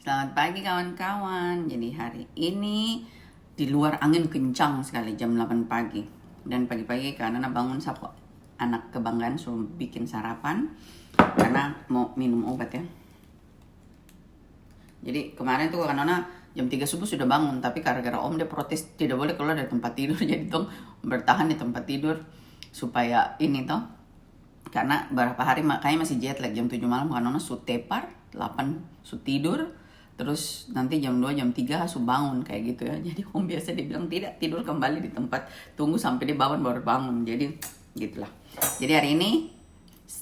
Selamat pagi kawan-kawan. Jadi hari ini di luar angin kencang sekali jam 8 pagi. Dan pagi-pagi karena bangun sapu anak kebanggaan suruh bikin sarapan karena mau minum obat ya. Jadi kemarin tuh karena jam 3 subuh sudah bangun, tapi gara-gara om dia protes tidak boleh keluar dari tempat tidur. Jadi tuh bertahan di tempat tidur supaya ini toh, karena beberapa hari makanya masih jet lag jam 7 malam karena su tepar 8 su tidur, terus nanti jam 2 jam 3 su bangun kayak gitu ya. Jadi om biasa dibilang tidak tidur kembali di tempat, tunggu sampai dia bangun baru bangun. Jadi gitulah. Jadi hari ini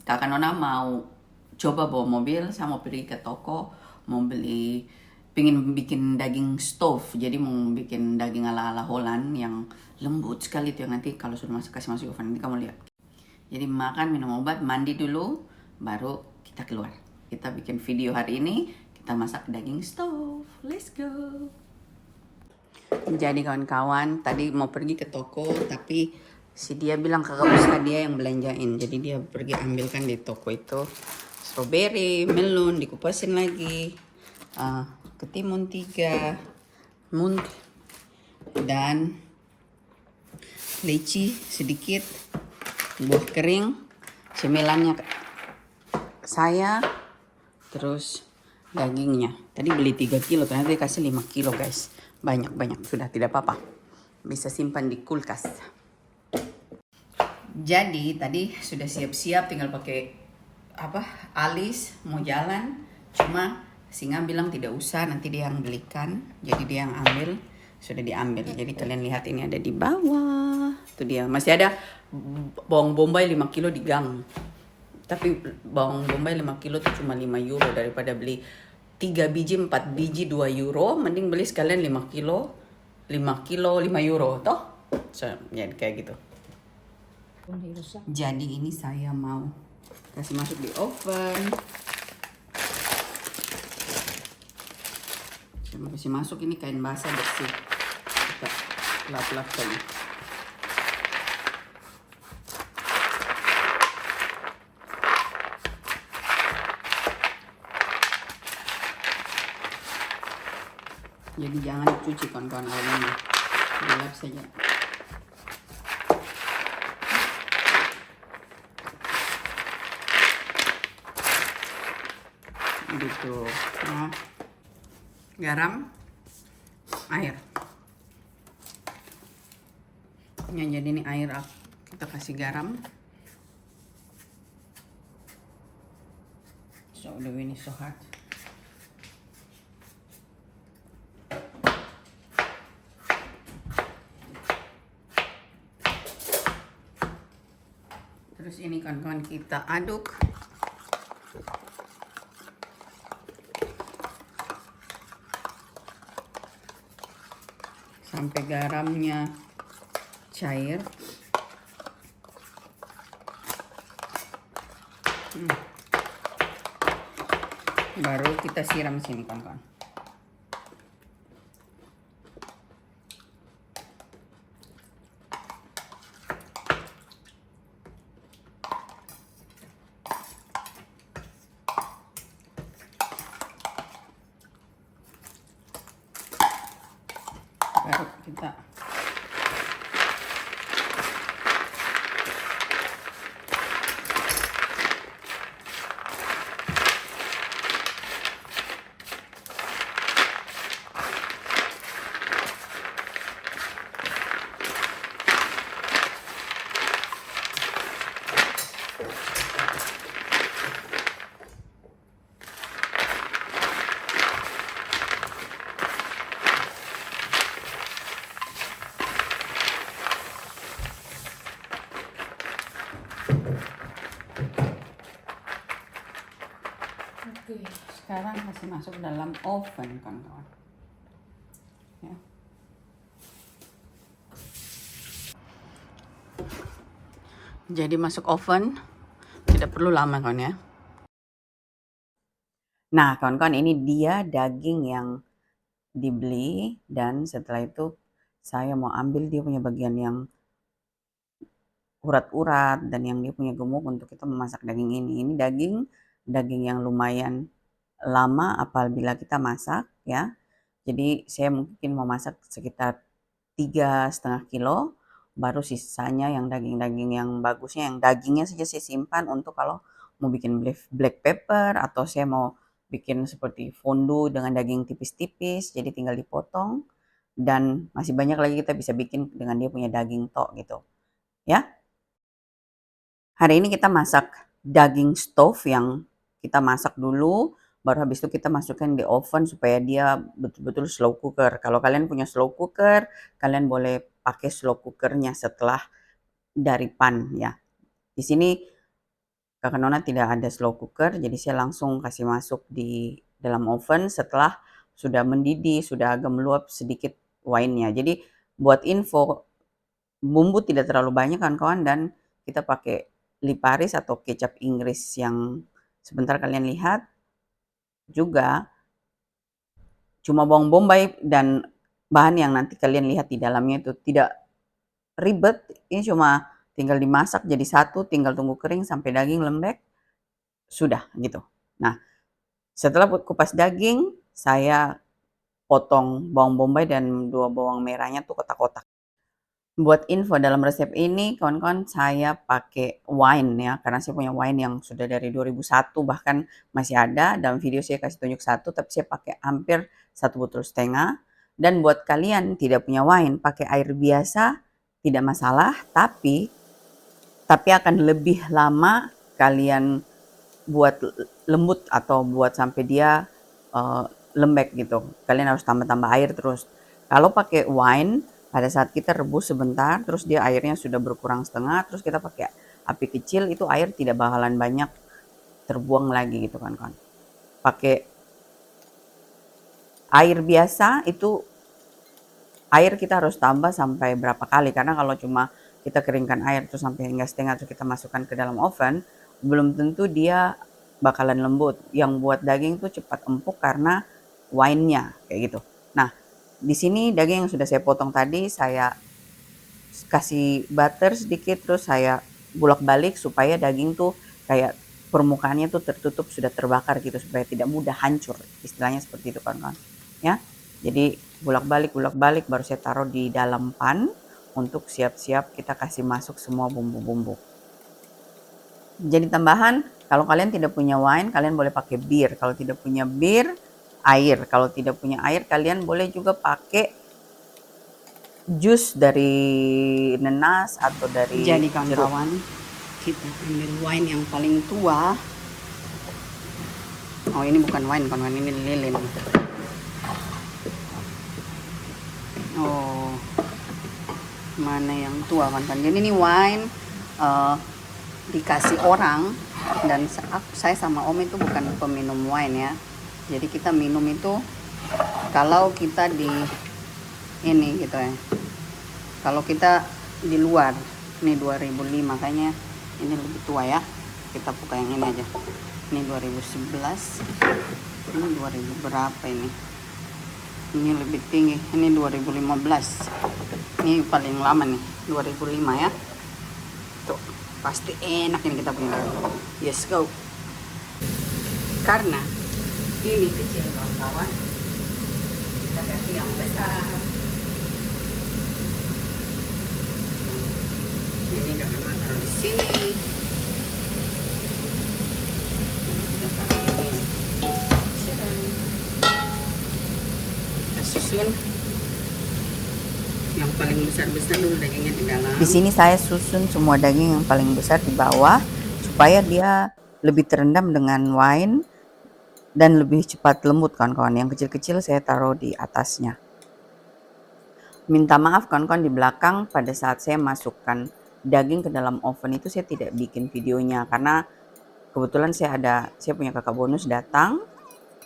kakak Nona mau coba bawa mobil, saya mau pergi ke toko mau beli, pingin bikin daging stove. Jadi mau bikin daging ala-ala Holland yang lembut sekali tuh, yang nanti kalau sudah kasih masuk oven nanti kamu lihat. Jadi makan, minum obat, mandi dulu, baru kita keluar. Kita bikin video hari ini, kita masak daging stove. Let's go. Jadi kawan-kawan, tadi mau pergi ke toko, tapi si dia bilang kagak usah, dia yang belanjain. Jadi dia pergi ambilkan di toko itu strawberry, melon, dikupasin lagi, ketimun 3, munt, dan leci sedikit, buah kering, cemilannya saya, terus dagingnya. Tadi beli 3 kilo, ternyata dikasih 5 kilo guys. Banyak-banyak, sudah tidak apa-apa. Bisa simpan di kulkas. Jadi tadi sudah siap-siap, tinggal pakai alis mau jalan. Cuma singa bilang tidak usah, nanti dia yang belikan. Jadi dia yang ambil, sudah diambil. Jadi kalian lihat ini ada di bawah. Itu dia, masih ada bawang bombay 5 kilo di gang. Tapi bawang bombay 5 kilo itu cuma 5 euro, daripada beli 3 biji, 4 biji 2 euro, mending beli sekalian 5 kilo 5 euro toh. So, ya kayak gitu. Jadi ini saya mau kasih masuk di oven. Saya mau kasih masuk, ini kain basah bersih, kita lap-lap saja. Jadi jangan dicuci kawan-kawan airnya, dilap saja. Gitu. Nah, garam, air. Ya, jadi ini air kita kasih garam. So the wind is so hot. Terus ini kawan-kawan kita aduk. Sampai garamnya cair. Baru kita siram sini kawan-kawan. Baru kita sekarang masih masuk dalam oven kawan-kawan ya. Jadi masuk oven tidak perlu lama kawan ya. Nah kawan-kawan, ini dia daging yang dibeli, dan setelah itu saya mau ambil dia punya bagian yang urat-urat dan yang dia punya gemuk untuk kita memasak daging ini. Ini daging yang lumayan lama apabila kita masak ya. Jadi saya mungkin mau masak sekitar 3,5 kilo, baru sisanya yang daging-daging yang bagusnya, yang dagingnya saja saya simpan untuk kalau mau bikin black pepper, atau saya mau bikin seperti fondue dengan daging tipis-tipis, jadi tinggal dipotong. Dan masih banyak lagi kita bisa bikin dengan dia punya daging tok gitu ya. Hari ini kita masak daging stove yang kita masak dulu, baru habis itu kita masukkan di oven supaya dia betul-betul slow cooker. Kalau kalian punya slow cooker, kalian boleh pakai slow cookernya setelah dari pan ya. Di sini Kakak Nona tidak ada slow cooker, jadi saya langsung kasih masuk di dalam oven setelah sudah mendidih, sudah agak meluap sedikit wine-nya. Jadi buat info, bumbu tidak terlalu banyak kawan-kawan, dan kita pakai liparis atau kecap Inggris yang sebentar kalian lihat. Juga cuma bawang bombay dan bahan yang nanti kalian lihat di dalamnya itu tidak ribet. Ini cuma tinggal dimasak jadi satu, tinggal tunggu kering sampai daging lembek, sudah gitu. Nah, setelah kupas daging, saya potong bawang bombay dan 2 bawang merahnya tuh kotak-kotak. Buat info, dalam resep ini kawan-kawan saya pakai wine ya, karena saya punya wine yang sudah dari 2001 bahkan masih ada. Dalam video saya kasih tunjuk satu, tapi saya pakai hampir 1,5 botol. Dan buat kalian tidak punya wine, pakai air biasa tidak masalah, tapi akan lebih lama kalian buat lembut atau buat sampai dia lembek gitu. Kalian harus tambah-tambah air terus. Kalau pakai wine, pada saat kita rebus sebentar, terus dia airnya sudah berkurang setengah, terus kita pakai api kecil, itu air tidak bakalan banyak terbuang lagi gitu kan. Pakai air biasa itu, air kita harus tambah sampai berapa kali, karena kalau cuma kita keringkan air terus sampai hingga setengah terus kita masukkan ke dalam oven, belum tentu dia bakalan lembut. Yang buat daging tuh cepat empuk karena wine-nya kayak gitu. Nah, di sini daging yang sudah saya potong tadi saya kasih butter sedikit, terus saya bolak-balik supaya daging tuh kayak permukaannya tuh tertutup, sudah terbakar gitu, supaya tidak mudah hancur. Istilahnya seperti itu kawan-kawan. Ya. Jadi bolak-balik baru saya taruh di dalam pan untuk siap-siap kita kasih masuk semua bumbu-bumbu. Jadi tambahan, kalau kalian tidak punya wine, kalian boleh pakai bir. Kalau tidak punya bir, air. Kalau tidak punya air, kalian boleh juga pakai jus dari nenas atau dari Jadi jeruk. kawan-kawan, kita ambil wine yang paling tua. Oh, ini bukan wine kawan-kawan, ini lilin. Oh, mana yang tua kawan-kawan. Jadi ini wine dikasih orang, dan saya sama Om itu bukan peminum wine ya. Jadi kita minum itu kalau kita di ini gitu ya. Kalau kita di luar, ini 2005 kayaknya, ini lebih tua ya. Kita buka yang ini aja. Ini 2011. Ini 2000 berapa ini? Ini lebih tinggi. Ini 2015. Ini paling lama nih, 2005 ya. Tuh, pasti enak ini kita punya. Yes, go. Karena ini kecil kawan-kawan, kita kasih yang besar. Ini kakak taruh di sini. Kita taruh ini. Kita susun yang paling besar-besar dulu dagingnya di dalam. Di sini saya susun semua daging yang paling besar di bawah supaya dia lebih terendam dengan wine dan lebih cepat lembut kawan-kawan. Yang kecil-kecil saya taruh di atasnya. Minta maaf kawan-kawan, di belakang pada saat saya masukkan daging ke dalam oven itu saya tidak bikin videonya karena kebetulan saya punya kakak bonus datang,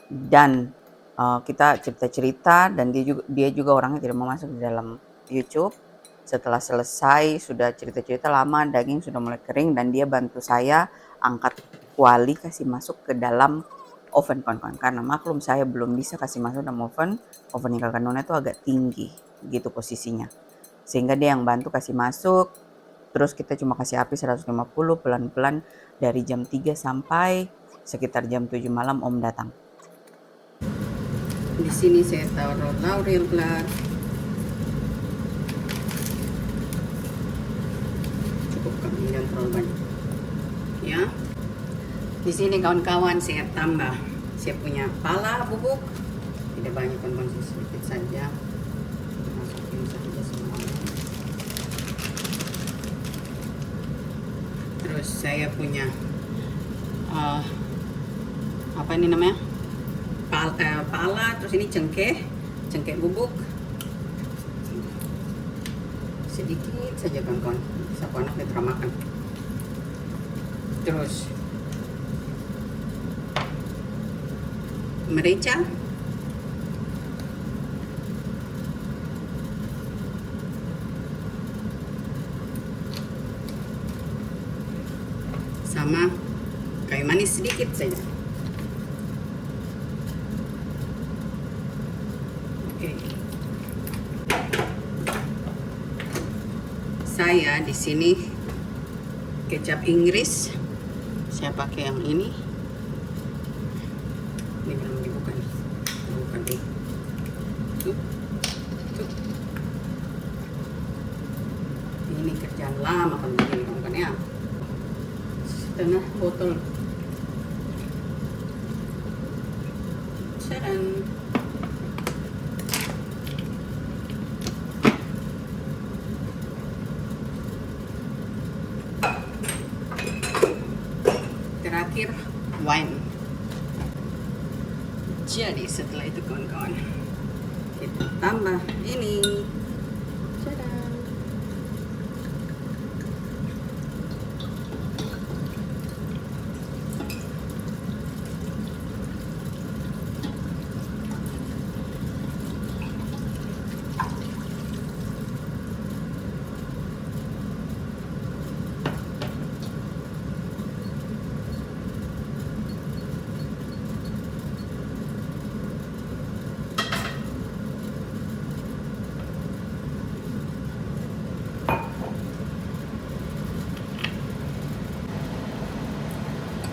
dan kita cerita-cerita, dan dia juga orangnya tidak mau masuk di dalam YouTube. Setelah selesai sudah cerita-cerita lama, daging sudah mulai kering, dan dia bantu saya angkat kuali kasih masuk ke dalam oven kawan-kawan. Karena maklum saya belum bisa kasih masuk dalam oven yang kakak Nona itu agak tinggi gitu posisinya. Sehingga dia yang bantu kasih masuk. Terus kita cuma kasih api 150 pelan-pelan dari jam 3 sampai sekitar jam 7 malam Om datang. Di sini saya taruh laurel blad. Cukup kami, jangan terlalu banyak. Ya. Di sini kawan-kawan saya tambah, saya punya pala bubuk. Tidak banyak, kawan-kawan, sedikit saja. Masukin saja semuanya. Terus saya punya apa ini namanya? Pala, terus ini cengkeh bubuk. Sedikit saja, kawan-kawan. Sapu anak mitra makan. Terus merica, sama kayu manis sedikit saja. Oke. Saya di sini kecap Inggris. Saya pakai yang ini. Ini belum dibuka nih. Buka deh. Tuh. Ini kerjaan lama kan begini, kan ya. Setengah botol. Cadan. Terakhir wine. Jadi setelah itu, kawan-kawan, kita tambah ini. Cadan.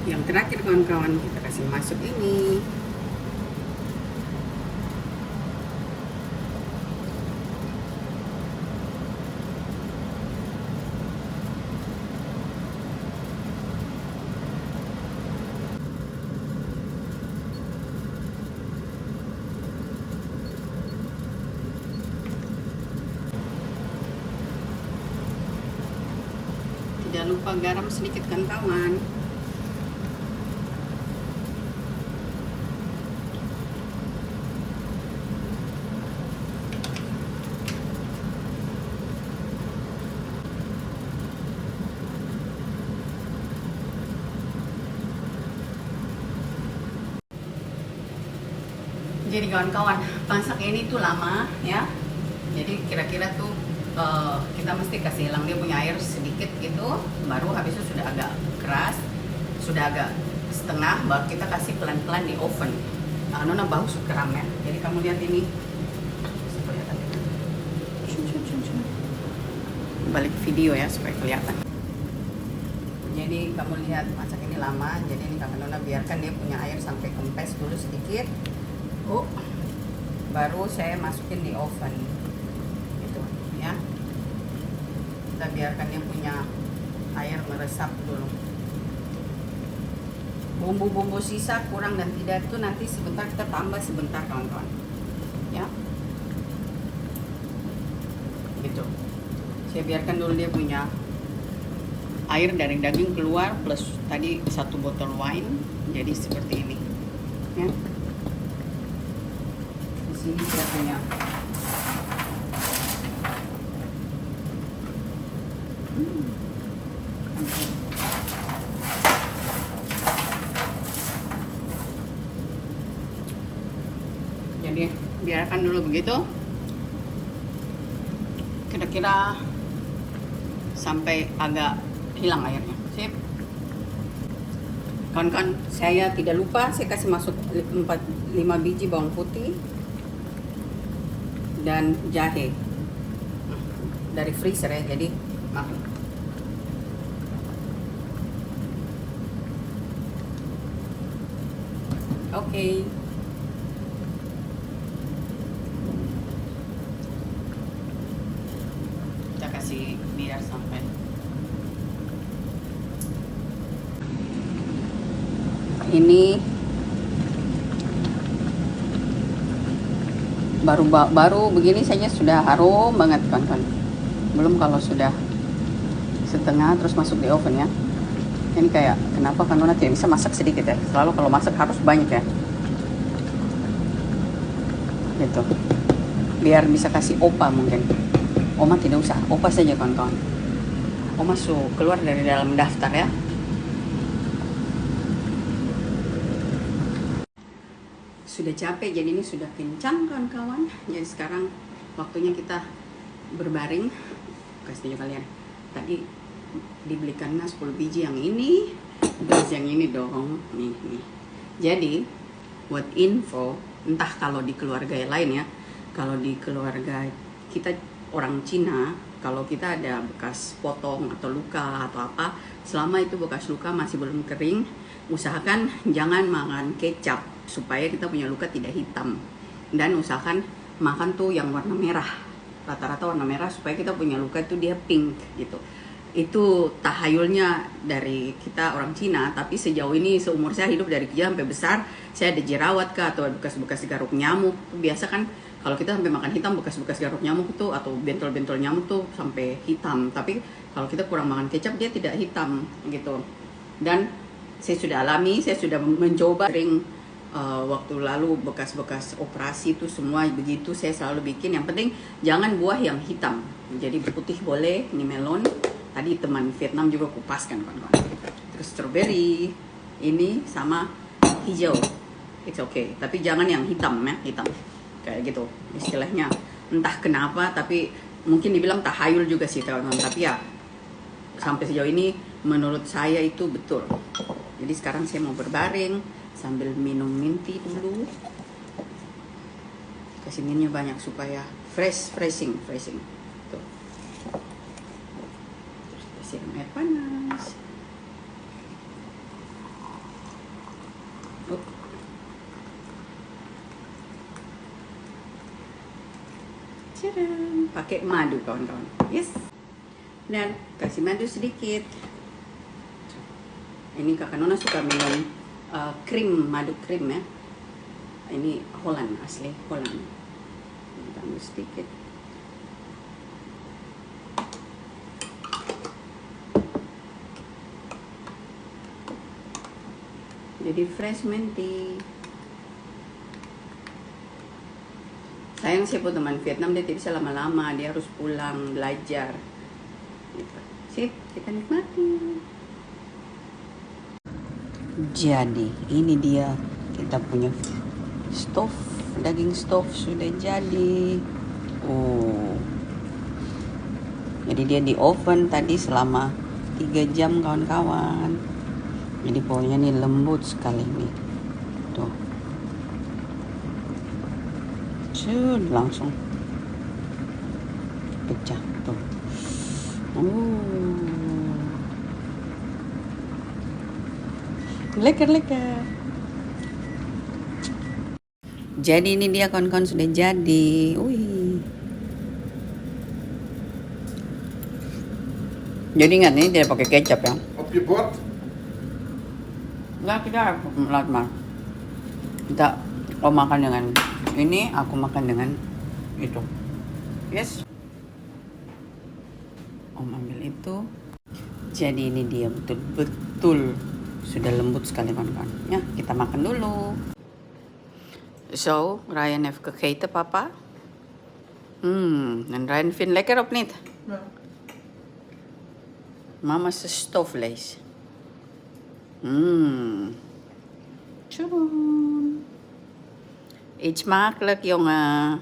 Yang terakhir, kawan-kawan, kita kasih masuk ini. Tidak lupa garam sedikit, kawan-kawan. Jadi kawan-kawan, masak ini tuh lama ya. Jadi kira-kira tuh kita mesti kasih hilang dia punya air sedikit gitu. Baru habis itu sudah agak keras, sudah agak setengah, baru kita kasih pelan-pelan di oven. Nona bau keram ya. Jadi kamu lihat ini. Balik video ya supaya kelihatan. Jadi kamu lihat masak ini lama. Jadi ini kakak Nona biarkan dia punya air sampai kempes dulu sedikit. Baru saya masukin di oven gitu ya. Kita biarkan dia punya air meresap dulu. Bumbu-bumbu sisa kurang dan tidak itu nanti sebentar kita tambah sebentar, kawan-kawan ya, gitu. Saya biarkan dulu dia punya air dari daging keluar plus tadi 1 botol wine, jadi seperti ini ya. Ini saya punya jadi biarkan dulu begitu kira-kira sampai agak hilang airnya. Sip. Kawan-kawan, saya tidak lupa saya kasih masuk 5 biji bawang putih dan jahe dari freezer ya, jadi maaf. Oke. biar sampai. Ini baru begini saja sudah harum banget kawan-kawan. Belum kalau sudah setengah terus masuk di oven ya. Ini kayak kenapa kan Nona tidak bisa masak sedikit ya. Selalu kalau masak harus banyak ya. Gitu. Biar bisa kasih opa mungkin. Oma tidak usah, opa saja kawan-kawan. Oma keluar dari dalam daftar ya. Sudah capek, jadi ini sudah kencang kawan-kawan. Jadi sekarang waktunya kita berbaring. Kasih tunjuk kalian. Tadi dibelikannya 10 biji yang ini, terus yang ini dong. Nih. Jadi buat info, entah kalau di keluarga yang lain ya. Kalau di keluarga kita orang Cina, kalau kita ada bekas potong atau luka atau apa, selama itu bekas luka masih belum kering, usahakan jangan makan kecap supaya kita punya luka tidak hitam. Dan usahakan makan tuh yang warna merah, rata-rata warna merah supaya kita punya luka itu dia pink gitu. Itu tahayulnya dari kita orang Cina, tapi sejauh ini seumur saya hidup dari kecil sampai besar, saya ada jerawat kah atau bekas-bekas garuk nyamuk. Biasa kan kalau kita sampai makan hitam, bekas-bekas garuk nyamuk tuh atau bentol-bentol nyamuk tuh sampai hitam. Tapi kalau kita kurang makan kecap dia tidak hitam gitu. Dan saya sudah alami, saya sudah mencoba sering waktu lalu bekas-bekas operasi itu semua begitu saya selalu bikin. Yang penting jangan buah yang hitam. Jadi putih boleh, ini melon. Tadi teman Vietnam juga kupaskan kawan-kawan. Terus strawberry, ini sama hijau, it's okay. Tapi jangan yang hitam ya, hitam kayak gitu istilahnya. Entah kenapa, tapi mungkin dibilang tahayul juga sih kawan-kawan. Tapi ya sampai sejauh ini menurut saya itu betul. Jadi sekarang saya mau berbaring sambil minum minty dulu. Kasih minumnya banyak supaya freshing. Tuh. Siram air panas. Ciram, pakai madu kawan-kawan. Yes. Dan kasih madu sedikit. Ini kakak Nona suka minum krim, madu krim ya. Ini Holland, asli Holland. Tambah sedikit. Jadi fresh minty. Sayang sih buat teman Vietnam, dia tidak bisa lama-lama, dia harus pulang belajar. Gitu. Sip, kita nikmati. Jadi ini dia kita punya stove, daging stove sudah jadi. Jadi dia di oven tadi selama 3 jam kawan-kawan. Jadi pokoknya ini lembut sekali nih. Tuh. Langsung pecah tuh. Leker. Jadi ini dia kawan-kawan sudah jadi. Jadi ingat ini tidak pakai kecap ya. Op je bord. Enggak, kita latmar. Kita makan dengan ini, aku makan dengan itu. Yes. Om ambil itu. Jadi ini dia betul-betul sudah lembut sekali kawan-kawan. Ya, kita makan dulu. So, Ryan heeft gegeten, papa. En Ryan vindt lekker of niet? Ja. Mama's stofvlees. Tjoedoen. Eet smakelijk, jongen.